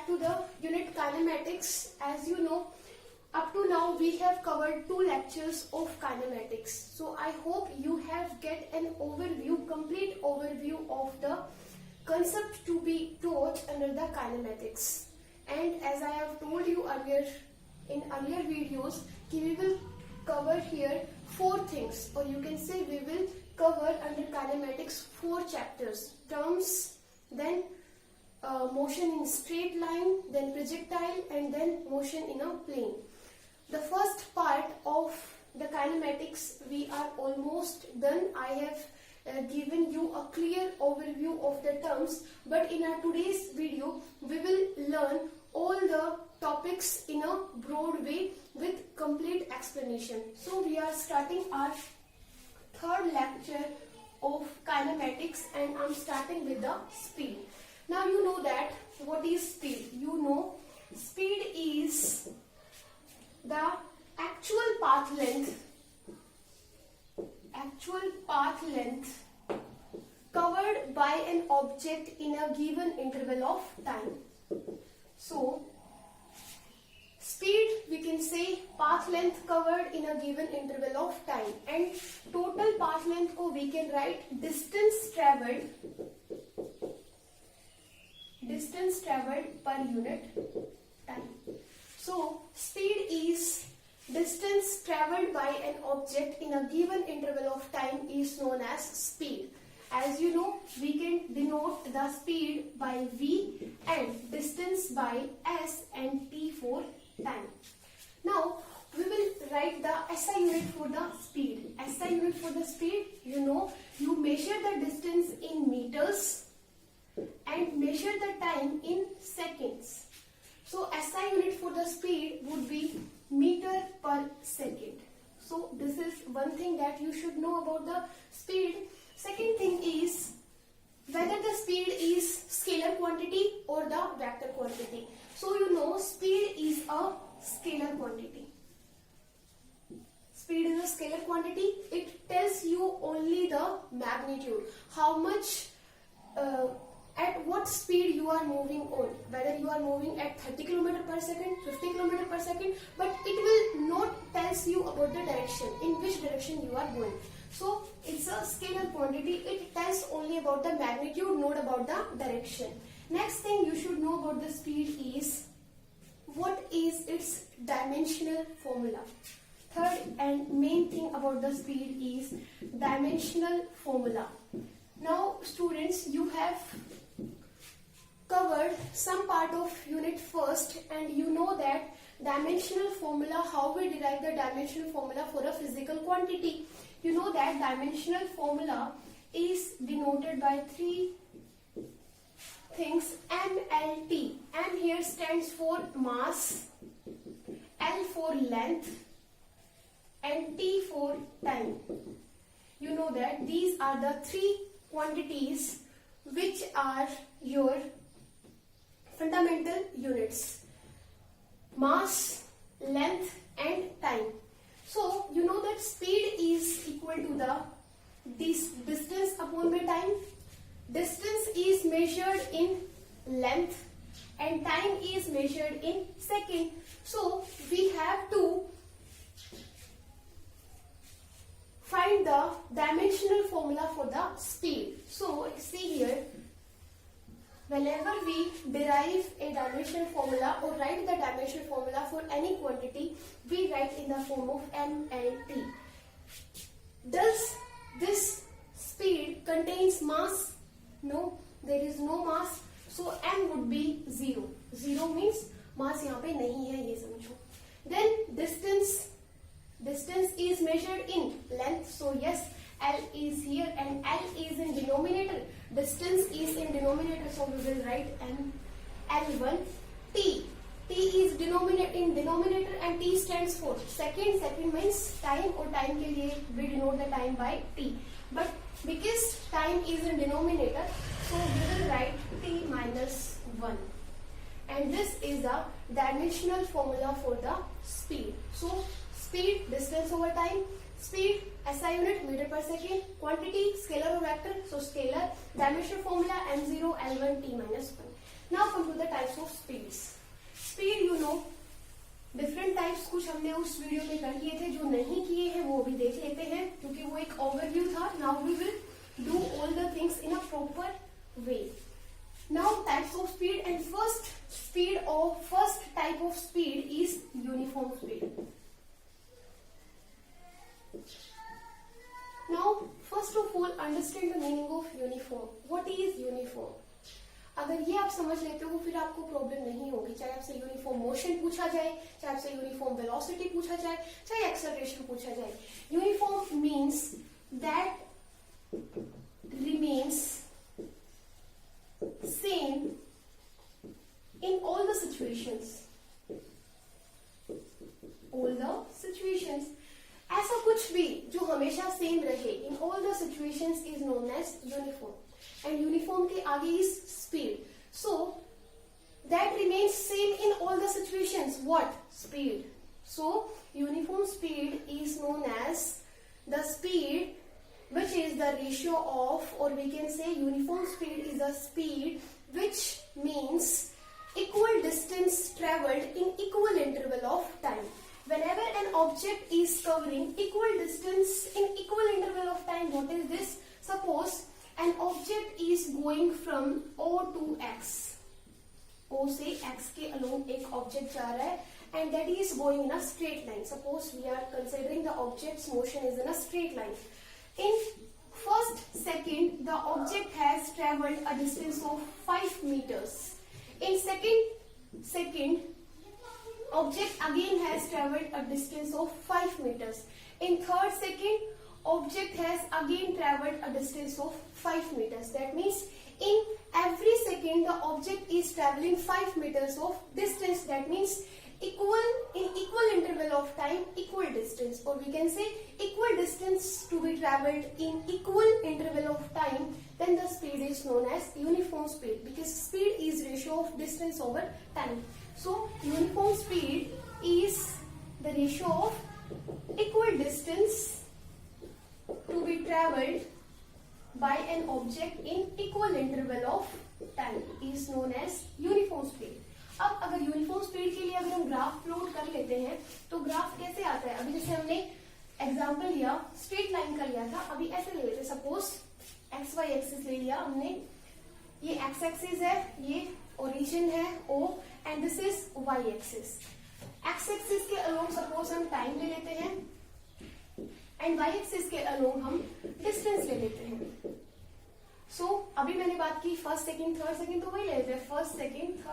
to the unit kinematics. As you know, up to now we have covered 2 lectures of kinematics. So I hope you have get an overview, complete overview of the concept to be taught under the kinematics. And as I have told you earlier in earlier videos, we will cover here 4 things, or you can say we will cover under kinematics 4 chapters: terms, then motion in straight line, then projectile, and then motion in a plane. The first part of the kinematics we are almost done. I have given you a clear overview of the terms, but in our today's video we will learn all the topics in a broad way with complete explanation. So we are starting our third lecture of kinematics, and I'm starting with the speed. Now you know that what is speed. You know speed is the actual path length covered by an object in a given interval of time. So speed, we can say path length covered in a given interval of time, and total path length ko we can write distance traveled per unit time. So speed is distance traveled by an object in a given interval of time is known as speed. As you know, we can denote the speed by v and distance by s and t for time. Now we will write the SI unit for the speed. SI unit for the speed, you know, you measure the distance in meters and measure the time in seconds. So SI unit for the speed would be meter per second. So this is one thing that you should know about the speed. Second thing is whether the speed is scalar quantity or the vector quantity. So you know speed is a scalar quantity. Speed is a scalar quantity. It tells you only the magnitude, how much at what speed you are moving on, whether you are moving at 30 km per second, 50 km per second, but it will not tells you about the direction, in which direction you are going. So it's a scalar quantity. It tells only about the magnitude, not about the direction. Next thing you should know about the speed is what is its dimensional formula. Third and main thing about the speed is dimensional formula. Now students, you have covered some part of unit first, and you know that dimensional formula, how we derive the dimensional formula for a physical quantity. You know that dimensional formula is denoted by 3 things: M, L, T. M here stands for mass, L for length, and T for time. You know that these are the 3 quantities which are your fundamental units: mass, length, and time. So you know that speed is equal to the this distance upon the time. Distance is measured in length and time is measured in second. So we have to find the dimensional formula for the speed. So see here, whenever we derive a dimensional formula or write the dimensional formula for any quantity, we write in the form of MLT. Does this speed contains mass? No, there is no mass. So M would be 0. 0 means mass यहाँ पे नहीं है, ये समझो. Then distance is measured in length. So yes, L is here and L is in denominator. Distance is in denominator, so we will write L1. T is in denominator and T stands for second. Second means time, or time के लिए we denote the time by T. But because time is in denominator, so we will write T minus 1. And this is the dimensional formula for the speed. So speed, distance over time. Speed, SI unit, meter per second. Quantity, scalar or vector. So scalar. Dimensional formula M0, L1, T minus 1. Now come to the types of speeds. Speed you know different types कुछ हमने उस video में कर लिए थे, जो नहीं किए हैं वो भी देख लेते हैं क्योंकि वो एक ओवरव्यू था. Now we will do all the things in a proper way. Now types of speed, and first type of speed is uniform speed. Now first of all understand the meaning of uniform. What is uniform? अगर ये आप समझ लेते हो फिर आपको problem नहीं होगी. चाहे आपसे यूनिफॉर्म मोशन पूछा जाए, चाहे आपसे यूनिफॉर्म वेलोसिटी पूछा जाए, चाहे एक्सेलरेशन पूछा जाए. Uniform means that remains same in all the situations. ऐसा कुछ भी जो हमेशा सेम रहे in all the situations is known as uniform. And uniform के आगे is speed. So that remains same in all the situations. What? Speed. So uniform speed is known as the speed which is the ratio of, or we can say uniform speed is the speed which means equal distance traveled in equal interval of time. Whenever an object is covering equal distance in equal interval of time, what is this? Suppose an object is going from O to X. O से X के along एक object जा रहा है and that is going in a straight line. Suppose we are considering the object's motion is in a straight line. In first second, the object has travelled a distance of 5 meters. In second, object again has travelled a distance of 5 meters. In third second, object has again travelled a distance of 5 meters. That means in every second, the object is travelling 5 meters of distance. That means equal interval of time, equal distance, or we can say equal distance to be travelled in equal interval of time, then the speed is known as uniform speed, because speed is ratio of distance over time. So uniform speed is the ratio of equal distance to be travelled by an object in equal interval of time is known as uniform speed. अब अगर uniform speed के लिए अगर हम graph plot कर लेते हैं तो ग्राफ कैसे आता है? अभी जैसे हमने एग्जांपल लिया, स्ट्रेट लाइन का लिया था, अभी ऐसे ले लेते. सपोज एक्स वाई एक्सिस ले लिया हमने, ये एक्स एक्सिस है, ये ओरिजिन है O and this is Y axis. X axis के अलोंग सपोज हम टाइम ले लेते हैं एंड वाई एक्सिस के अलोंग हम डिस्टेंस ले लेते हैं. सो अभी मैंने बात की फर्स्ट सेकंड थर्ड सेकंड, तो वही ले लेते हैं first second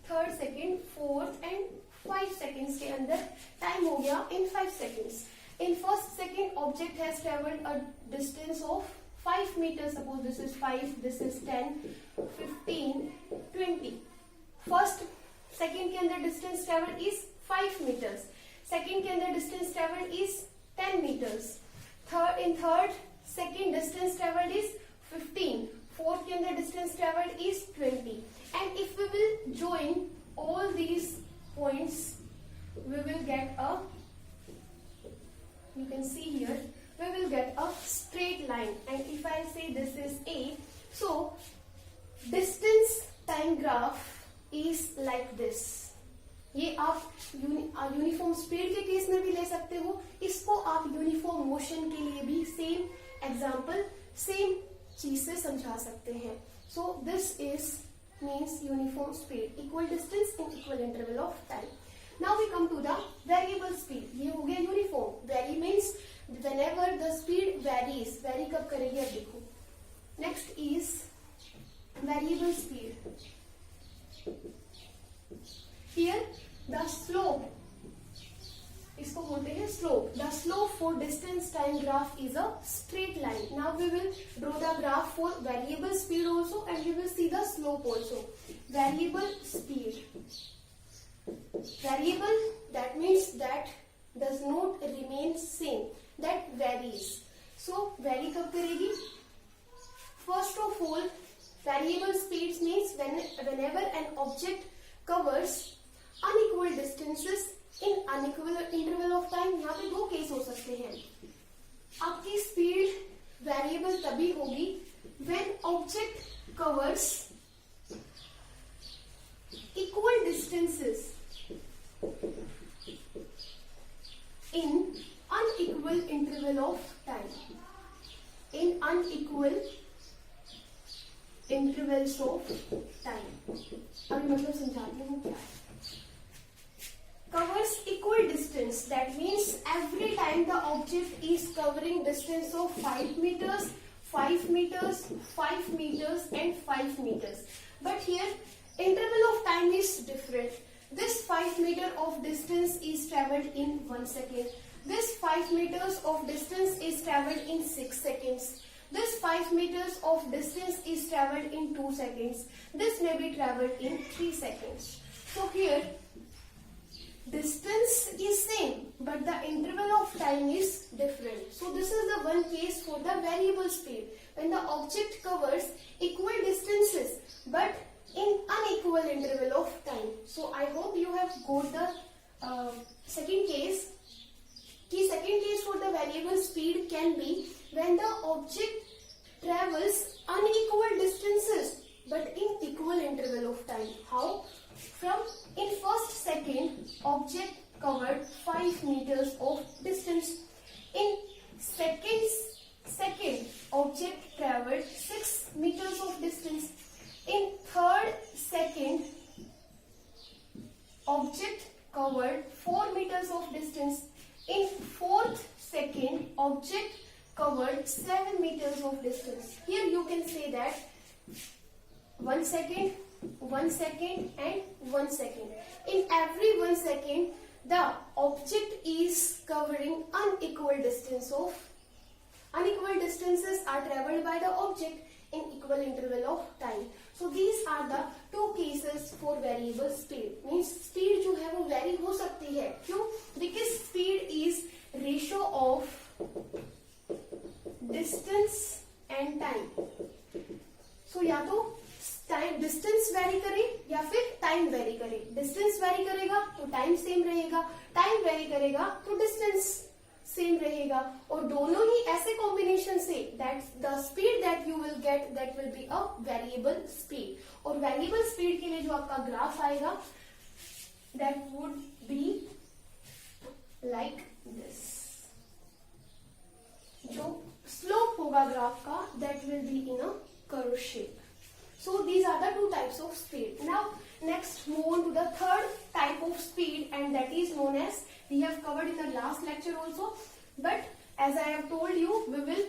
third second fourth and 5 seconds के अंदर टाइम हो गया इन 5 seconds. In first second object has travelled a distance of 5 meters. Suppose this is 5, this is 10, 15, 20. First second के अंदर distance travelled is 5 meters. Second के अंदर distance travelled is 10 meters. Third second distance traveled is 15. Fourth के अंदर distance traveled is 20. And if we will join all these points, we will get a, you can see here, we will get a straight line. And if I say this is A, so distance time graph is like this. ये आप uniform speed के case में भी ले सकते हो, इसको आप यूनिफॉर्म मोशन के लिए भी सेम एग्जाम्पल सेम चीज से समझा सकते हैं. So this is means uniform speed, equal distance in equal interval of time. Now we come to the variable speed. ये हो गया uniform. Vary means whenever the speed varies. Vary कब करेगी अब देखो. Next is variable speed. Here the slope, इसको बोलते हैं slope. The slope for distance time graph is a straight line. Now we will draw the graph for variable speed also and we will see the slope also. Variable speed. Variable, that means that does not remain same, that varies. So vary कब करेगी? First of all, variable speeds means whenever an object covers unequal distances in unequal interval of time. यहाँ पे दो case हो सकते हैं. आपकी speed variable तभी होगी when object covers unequal intervals of time. अभी मतलब समझाती हूँ क्या है. Covers equal distance, that means every time the object is covering distance of 5 meters, 5 meters, 5 meters and 5 meters. But here interval of time is different. This 5 meter of distance is travelled in 1 second. This 5 meters of distance is travelled in 6 seconds. This 5 meters of distance is travelled in 2 seconds. This may be travelled in 3 seconds. So here distance is same, but the interval of time is different. So this is the one case for the variable speed, when the object covers equal distances but in unequal interval of time. So I hope you have got the second case. The second case for the variable speed can be when the object travels unequal distances but in equal interval of time. How? From in first second, object covered 5 meters of distance. In second, object travelled 6 meters of distance. In third second, object covered 4 meters of distance. In fourth second, object covered 7 meters of distance. Here you can say that 1 second, 1 second and 1 second. In every 1 second, the object is covering unequal distances are travelled by the object in equal interval of time. So these are the two cases for variable speed. Means speed जो है वो vary हो सकती है. क्यों? Because speed is ratio of distance and time. So या तो time distance very करे या फिर टाइम वेरी करे. डिस्टेंस वेरी करेगा तो टाइम सेम रहेगा, टाइम वेरी करेगा तो डिस्टेंस सेम रहेगा, और दोनों ही ऐसे combination say that the speed that you will get that will be a variable speed. और वेरिएबल स्पीड के लिए जो आपका ग्राफ आएगा that would be like this. जो स्लोप होगा ग्राफ का that will be in a curve shape. So these are the two types of speed. Now next move on to the third type of speed, and that is known as, we have covered in the last lecture also, but as I have told you, we will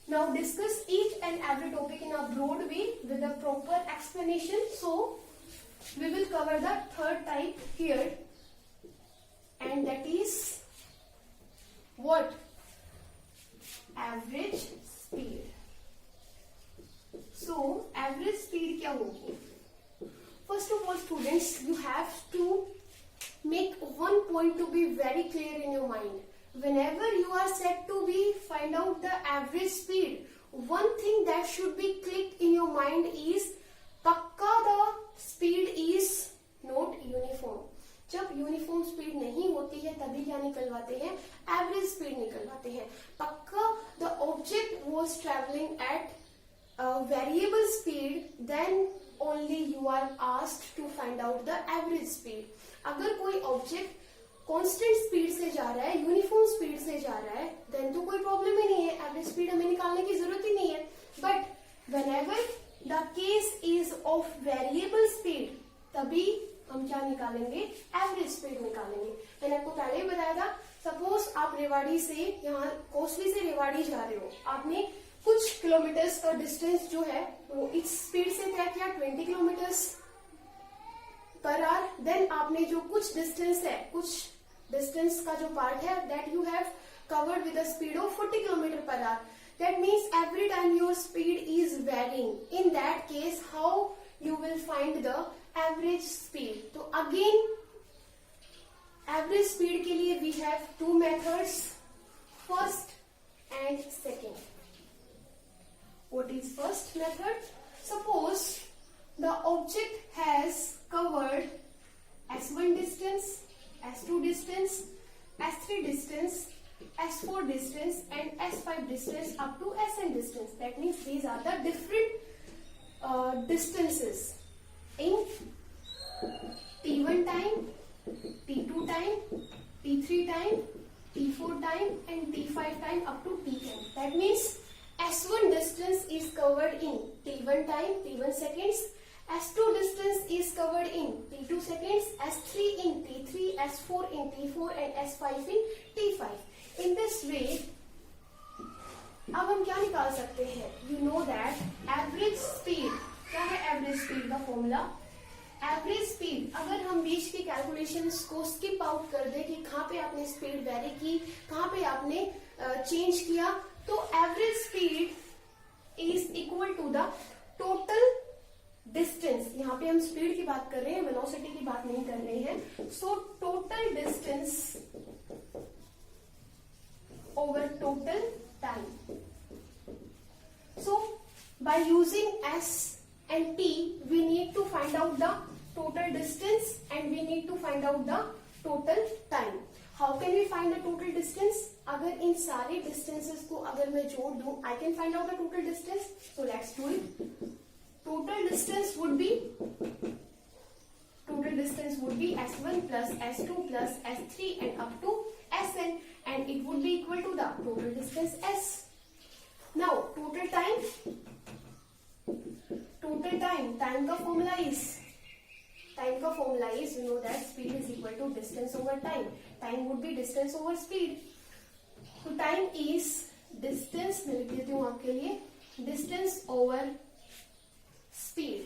now discuss each and every topic in a broad way with a proper explanation. So we will cover the third type here, and that is what? Average speed. So average speed क्या होगी? First of all students, you have to make one point to be very clear in your mind. Whenever you are set to be find out the average speed, one thing that should be clicked in your mind is पक्का the speed is not uniform. जब uniform speed नहीं होती है तभी क्या निकलवाते हैं? Average speed निकलवाते हैं. पक्का the object was traveling at variable speed, then only you are asked to find out the average speed. अगर कोई ऑब्जेक्ट कांस्टेंट स्पीड से जा रहा है, यूनिफॉर्म स्पीड से जा रहा है, देन तो कोई प्रॉब्लम ही नहीं है, एवरेज स्पीड हमें निकालने की जरूरत ही नहीं है. But whenever the case is of variable speed, तभी हम क्या निकालेंगे? एवरेज स्पीड निकालेंगे. मैंने आपको पहले ही बताया था, सपोज आप रेवाड़ी से यहाँ कोसली से रेवाड़ी जा रहे हो, आपने कुछ किलोमीटर्स का डिस्टेंस जो है वो इस स्पीड से तय किया 20 किलोमीटर्स पर आवर. देन आपने जो कुछ डिस्टेंस है, कुछ डिस्टेंस का जो पार्ट है that you have covered with the speed of 40 kilometre per hour. That means every time your speed is varying. In that case how you will find the average speed? तो again average speed के लिए we have two methods, first and second. What is first method? Suppose the object has covered S1 distance, S2 distance, S3 distance, S4 distance and S5 distance up to Sn distance. That means these are the different distances in T1 time, T2 time, T3 time, T4 time and T5 time up to Tn. That means S1 distance is covered in T1 time, T1 seconds. S2 distance is covered in T2 seconds, S3 in T3, S4 in T4 and S5 in T5. In this way, अब हम क्या निकाल सकते हैं? You know that average speed, क्या है average speed का formula? Average speed, अगर हम बीच की कैलकुलेशंस को स्किप आउट कर दे कि कहाँ पे आपने स्पीड वेरी की, कहाँ पे आपने चेंज किया, तो average speed is equal to the total distance. यहाँ पे हम स्पीड की बात कर रहे हैं, वेलोसिटी की बात नहीं कर रहे हैं. So total distance over total time. So by using S and T, we need to find out the total distance and we need to find out the total time. How can we find the total distance? अगर इन सारे distances को अगर मैं जोड़ दूं, I can find out the total distance. So let's do it. Total distance would be S1 plus S2 plus S3 and up to Sn, and it would be equal to the total distance S. Now total time का formula is, you know that speed is equal to distance over time. Time would be distance over speed. So time is distance, मैं लिख देती हूँ आपके लिए, distance over speed.